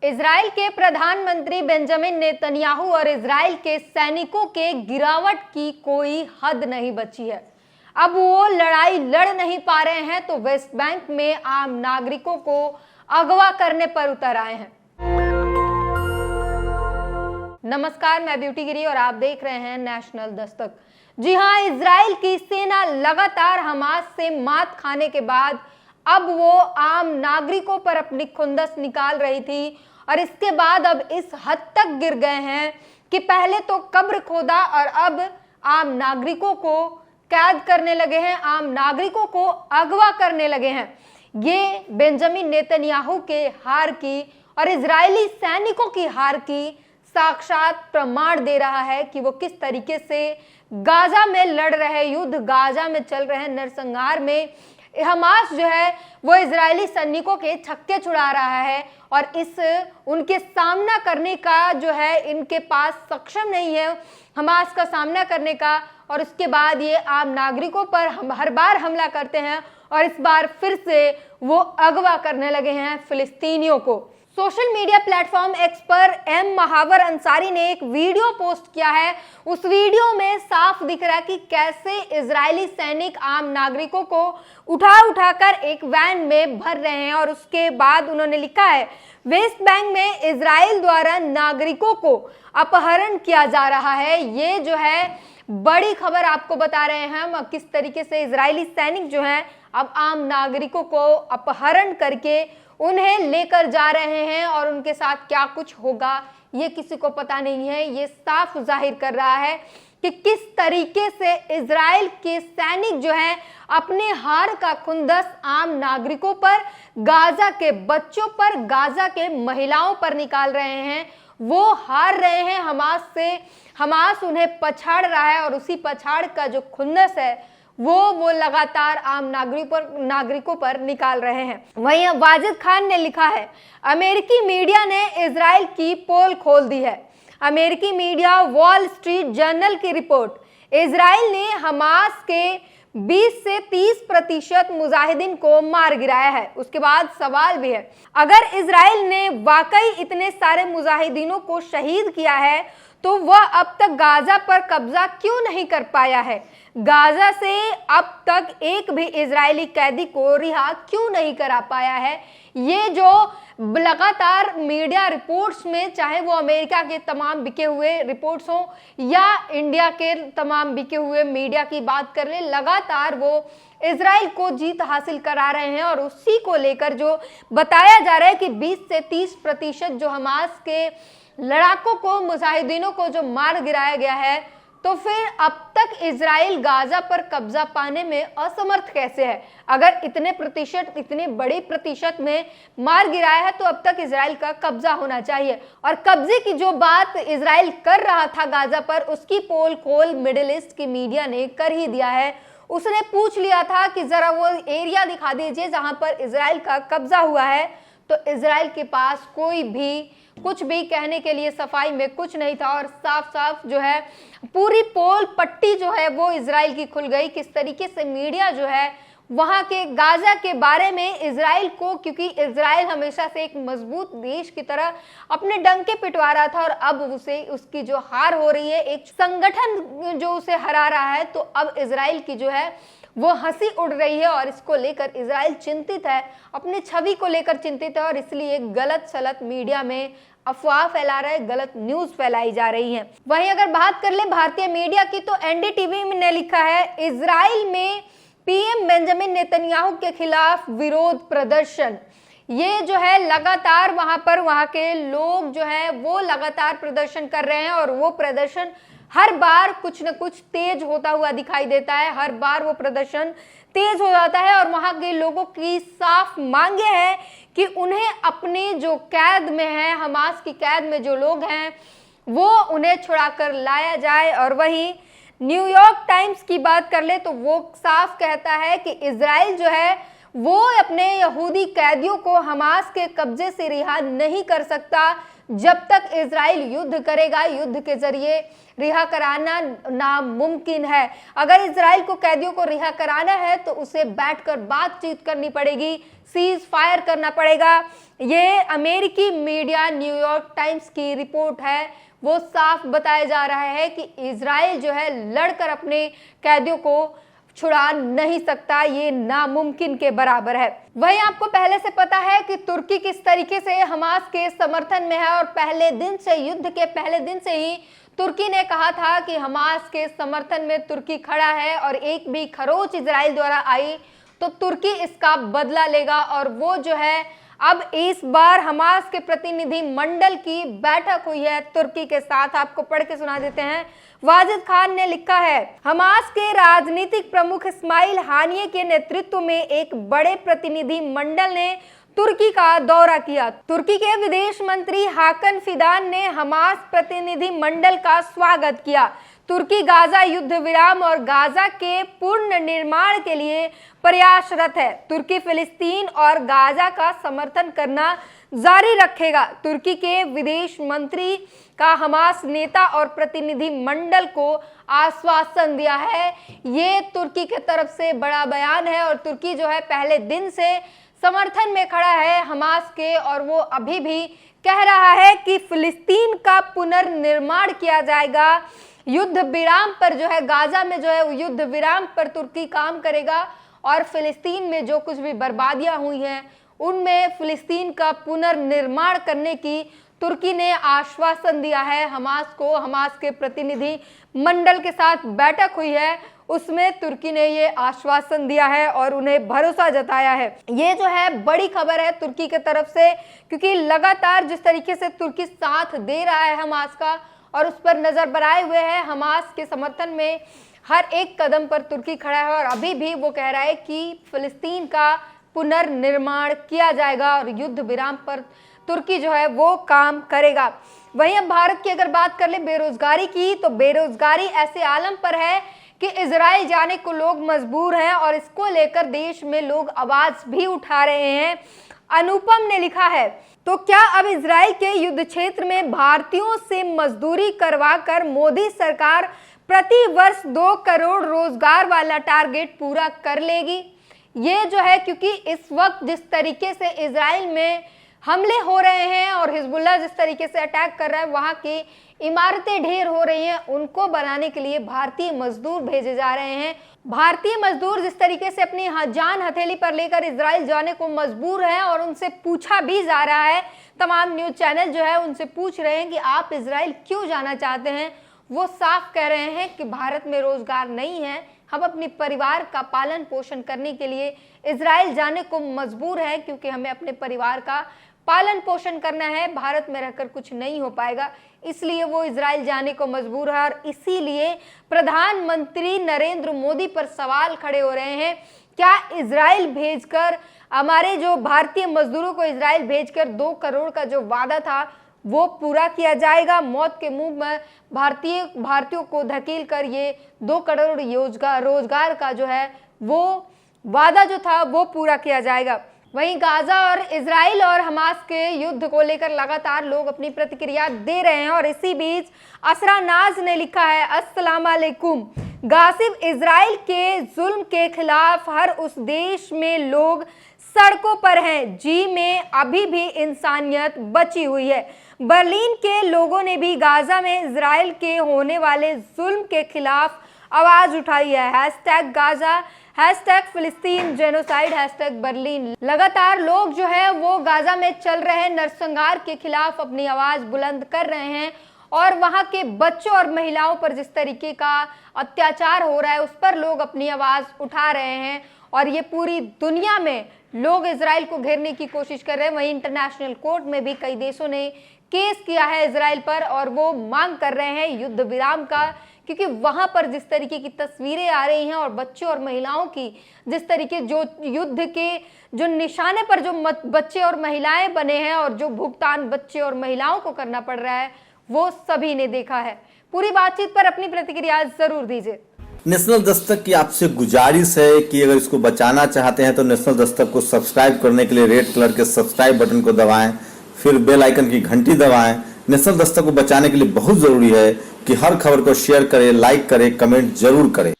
Israel के प्रधानमंत्री Benjamin Netanyahu और इजराइल के सैनिकों के गिरावट की कोई हद नहीं बची है। अब वो लड़ाई लड़ नहीं पा रहे हैं तो वेस्ट बैंक में आम नागरिकों को अगवा करने पर उतर आए हैं। नमस्कार, मैं ब्यूटी गिरी और आप देख रहे हैं नेशनल दस्तक। जी हां, इजराइल की सेना लगातार हमास से मात खाने के बाद अब वो आम नागरिकों पर अपनी खुंदस निकाल रही थी और इसके बाद अब इस हद तक गिर गए हैं कि पहले तो कब्र खोदा और अब आम नागरिकों को कैद करने लगे हैं, आम नागरिकों को अगवा करने लगे हैं। ये बेंजामिन नेतन्याहू के हार की और इजरायली सैनिकों की हार की साक्षात प्रमाण दे रहा है कि वो किस तरीके से गाजा में लड़ रहे युद्ध, गाजा में चल रहे नरसंहार में हमास जो है वो इजरायली सैनिकों के छक्के छुड़ा रहा है और इस उनके सामना करने का जो है इनके पास सक्षम नहीं है हमास का सामना करने का। और उसके बाद ये आम नागरिकों पर हर बार हमला करते हैं और इस बार फिर से वो अगवा करने लगे हैं फिलिस्तीनियों को। सोशल मीडिया प्लेटफॉर्म एक्स पर एम महावर अंसारी ने एक वीडियो पोस्ट किया है। उस वीडियो में साफ दिख रहा है कि कैसे इजरायली सैनिक आम नागरिकों को उठाकर एक वैन में भर रहे हैं और उसके बाद उन्होंने लिखा है, वेस्ट बैंक में इजराइल द्वारा नागरिकों को अपहरण किया जा रहा है। ये जो है बड़ी खबर आपको बता रहे हैं हम, किस तरीके से इजरायली सैनिक जो हैं अब आम नागरिकों को अपहरण करके उन्हें लेकर जा रहे हैं और उनके साथ क्या कुछ होगा ये किसी को पता नहीं है। ये साफ जाहिर कर रहा है कि किस तरीके से इजराइल के सैनिक जो हैं अपने हार का खुंदस आम नागरिकों पर, गाजा के बच्चों पर, गाजा के महिलाओं पर निकाल रहे हैं। वो हार रहे हैं हमास से, हमास उन्हें पछाड़ रहा है और उसी पछाड़ का जो खुंदस है वो लगातार आम नागरिकों पर निकाल रहे हैं। वहीं वाजिद खान ने लिखा है, अमेरिकी मीडिया ने इजराइल की पोल खोल दी है। अमेरिकी मीडिया वॉल स्ट्रीट जर्नल की रिपोर्ट, इजराइल ने हमास के 20 से 30% मुजाहिदीन को मार गिराया है। उसके बाद सवाल भी है, अगर इजराइल ने वाकई इतने सारे मुजाहिदीनों को शहीद किया है तो वह अब तक गाजा पर कब्जा क्यों नहीं कर पाया है? गाजा से अब तक एक भी इजरायली कैदी को रिहा क्यों नहीं करा पाया है? ये जो लगातार मीडिया रिपोर्ट्स में, चाहे वो अमेरिका के तमाम बिके हुए रिपोर्ट्स हों या इंडिया के तमाम बिके हुए मीडिया की बात कर ले, लगातार वो इजराइल को जीत हासिल करा रहे हैं और उसी को लेकर जो बताया जा रहा है कि 20 से 30% जो हमास के लड़ाकों को, मुजाहिदीनों को जो मार गिराया गया है, तो फिर अब तक इजराइल गाजा पर कब्जा पाने में असमर्थ कैसे है? अगर इतने बड़े प्रतिशत में मार गिराया है तो अब तक इजराइल का कब्जा होना चाहिए। और कब्जे की जो बात इजराइल कर रहा था गाजा पर, उसकी पोल खोल मिडिल ईस्ट की मीडिया ने कर ही दिया है। उसने पूछ लिया था कि जरा वो एरिया दिखा दीजिए जहां पर इजराइल का कब्जा हुआ है, तो इजराइल के पास कोई भी कुछ भी कहने के लिए सफाई में कुछ नहीं था और साफ साफ जो है पूरी पोल पट्टी जो है वो इजराइल की खुल गई। किस तरीके से मीडिया जो है वहां के गाजा के बारे में इजराइल को, क्योंकि इजराइल हमेशा से एक मजबूत देश की तरह अपने डंके पिटवा रहा था और अब उसे उसकी जो हार हो रही है, एक संगठन जो उसे हरा रहा है, तो अब इजराइल की जो है वो हंसी उड़ रही है और इसको लेकर इजराइल चिंतित है, अपनी छवि को लेकर चिंतित है और इसलिए गलत सलत मीडिया में अफवाह फैला रहा है, गलत न्यूज फैलाई जा रही है। वहीं अगर बात कर ले भारतीय मीडिया की तो एनडीटीवी ने लिखा है, इजराइल में पीएम बेंजामिन नेतन्याहू के खिलाफ विरोध प्रदर्शन। ये जो है लगातार वहां के लोग जो है वो लगातार प्रदर्शन कर रहे हैं और वो प्रदर्शन हर बार कुछ न कुछ तेज होता हुआ दिखाई देता है, हर बार वो प्रदर्शन तेज हो जाता है और वहां के लोगों की साफ मांगे हैं कि उन्हें अपने जो कैद में है, हमास की कैद में जो लोग हैं वो उन्हें छुड़ाकर लाया जाए। और वहीं न्यूयॉर्क टाइम्स की बात कर ले तो वो साफ कहता है कि इजराइल जो है वो अपने यहूदी कैदियों को हमास के कब्जे से रिहा नहीं कर सकता, जब तक इजराइल युद्ध करेगा, युद्ध के जरिए रिहा कराना नामुमकिन है। अगर इजराइल को कैदियों को रिहा कराना है तो उसे बैठकर बातचीत करनी पड़ेगी, सीज फायर करना पड़ेगा। ये अमेरिकी मीडिया न्यूयॉर्क टाइम्स की रिपोर्ट है, वो साफ बताया जा रहा है कि इजराइल जो है लड़कर अपने कैदियों को छुड़ा नहीं सकता, ये नामुमकिन के बराबर है। वहीं आपको पहले से पता है कि तुर्की किस तरीके से हमास के समर्थन में है और पहले दिन से, युद्ध के पहले दिन से ही तुर्की ने कहा था कि हमास के समर्थन में तुर्की खड़ा है और एक भी खरोच इजराइल द्वारा आई तो तुर्की इसका बदला लेगा। और वो जो है अब इस बार हमास के प्रतिनिधि मंडल की बैठक हुई है तुर्की के साथ। आपको पढ़ के सुना देते हैं। वाजिद खान ने लिखा है, हमास के राजनीतिक प्रमुख इस्माइल हानिये के नेतृत्व में एक बड़े प्रतिनिधि मंडल ने तुर्की का दौरा किया। तुर्की के विदेश मंत्री हाकन फिदान ने हमास प्रतिनिधि मंडल का स्वागत किया। तुर्की गाजा युद्ध विराम और गाजा के पूर्ण निर्माण के लिए प्रयासरत है। तुर्की फिलिस्तीन और गाजा का समर्थन करना जारी रखेगा। तुर्की के विदेश मंत्री का हमास नेता और प्रतिनिधि मंडल को आश्वासन दिया है। ये तुर्की के तरफ से बड़ा बयान है और तुर्की जो है पहले दिन से समर्थन में खड़ा है हमास के और वो अभी भी कह रहा है कि फिलिस्तीन का पुनर्निर्माण किया जाएगा। युद्ध विराम पर जो है, गाजा में जो है युद्ध विराम पर तुर्की काम करेगा और फिलिस्तीन में जो कुछ भी बर्बादियां हुई हैं उनमें फिलिस्तीन का पुनर्निर्माण करने की तुर्की ने आश्वासन दिया है हमास को। हमास के प्रतिनिधि मंडल के साथ बैठक हुई है, उसमें तुर्की ने ये आश्वासन दिया है और उन्हें भरोसा जताया है। ये जो है बड़ी खबर है तुर्की के तरफ से, क्योंकि लगातार जिस तरीके से तुर्की साथ दे रहा है हमास का और उस पर नजर बनाए हुए है, हमास के समर्थन में हर एक कदम पर तुर्की खड़ा है और अभी भी वो कह रहा है कि फिलिस्तीन का पुनर्निर्माण किया जाएगा और युद्ध विराम पर तुर्की जो है वो काम करेगा। वहीं अब भारत की अगर बात कर ले बेरोजगारी की, तो बेरोजगारी ऐसे आलम पर है कि इजराइल जाने को लोग मजबूर हैं और इसको लेकर देश में लोग आवाज भी उठा रहे हैं। अनुपम ने लिखा है, तो क्या अब इजराइल के युद्ध क्षेत्र में भारतीयों से मजदूरी करवाकर मोदी सरकार प्रति वर्ष 2 करोड़ रोजगार वाला टारगेट पूरा कर लेगी? ये जो है, क्योंकि इस वक्त जिस तरीके से इजराइल में हमले हो रहे हैं और हिजबुल्लाह जिस तरीके से अटैक कर रहा है, वहां की इमारतें ढेर हो रही हैं, उनको बनाने के लिए भारतीय मजदूर भेजे जा रहे हैं। भारतीय मजदूर जिस तरीके से अपनी जान हथेली पर लेकर इजराइल जाने को मजबूर हैं और उनसे पूछा भी जा रहा है, तमाम न्यूज चैनल जो है उनसे पूछ रहे हैं कि आप इजराइल क्यों जाना चाहते हैं। वो साफ कह रहे हैं कि भारत में रोजगार नहीं है, हम अपने परिवार का पालन पोषण करने के लिए इजराइल जाने को मजबूर हैं, क्योंकि हमें अपने परिवार का पालन पोषण करना है, भारत में रहकर कुछ नहीं हो पाएगा, इसलिए वो इजराइल जाने को मजबूर है। और इसीलिए प्रधानमंत्री नरेंद्र मोदी पर सवाल खड़े हो रहे हैं, क्या इजराइल भेजकर हमारे जो भारतीय मजदूरों को इजराइल भेजकर 2 करोड़ का जो वादा था वो पूरा किया जाएगा? मौत के मुंह में भारतीयों को धकेल कर ये 2 करोड़ रोजगार का जो है वो वादा जो था वो पूरा किया जाएगा। वहीं गाजा और इजराइल और हमास के युद्ध को लेकर लगातार लोग अपनी प्रतिक्रिया दे रहे हैं और इसी बीच असरा नाज ने लिखा है, अस्सलाम वालेकुम। गासिब इजराइल के जुल्म के खिलाफ हर उस देश में लोग सड़कों पर हैं, जी में अभी भी इंसानियत बची हुई है। बर्लिन के लोगों ने भी गाजा में इजराइल के होने वाले जुल्म के खिलाफ आवाज उठाई है। हैशटैग गाजा, हैशटैग फिलिस्तीन जेनोसाइड, हैशटैग बर्लिन। लगातार लोग जो है वो गाजा में चल रहे नरसंहार के खिलाफ अपनी आवाज बुलंद कर रहे हैं और वहां के बच्चों और महिलाओं पर जिस तरीके का अत्याचार हो रहा है उस पर लोग अपनी आवाज उठा रहे हैं और ये पूरी दुनिया में लोग इजराइल को घेरने की कोशिश कर रहे हैं। वहीं इंटरनेशनल कोर्ट में भी कई देशों ने केस किया है इजराइल पर और वो मांग कर रहे हैं युद्ध विराम का, क्योंकि वहां पर जिस तरीके की तस्वीरें आ रही हैं और बच्चों और महिलाओं की जिस तरीके जो युद्ध के जो निशाने पर जो बच्चे और महिलाएं बने हैं और जो भुगतान बच्चे और महिलाओं को करना पड़ रहा है वो सभी ने देखा है। पूरी बातचीत पर अपनी प्रतिक्रिया जरूर दीजिए। नेशनल दस्तक की आपसे गुजारिश है कि अगर इसको बचाना चाहते हैं तो नेशनल दस्तक को सब्सक्राइब करने के लिए रेड कलर के सब्सक्राइब बटन को दबाएं, फिर बेल आइकन की घंटी दबाएं। नेशनल दस्तक को बचाने के लिए बहुत जरूरी है कि हर खबर को शेयर करें, लाइक करें, कमेंट जरूर करें।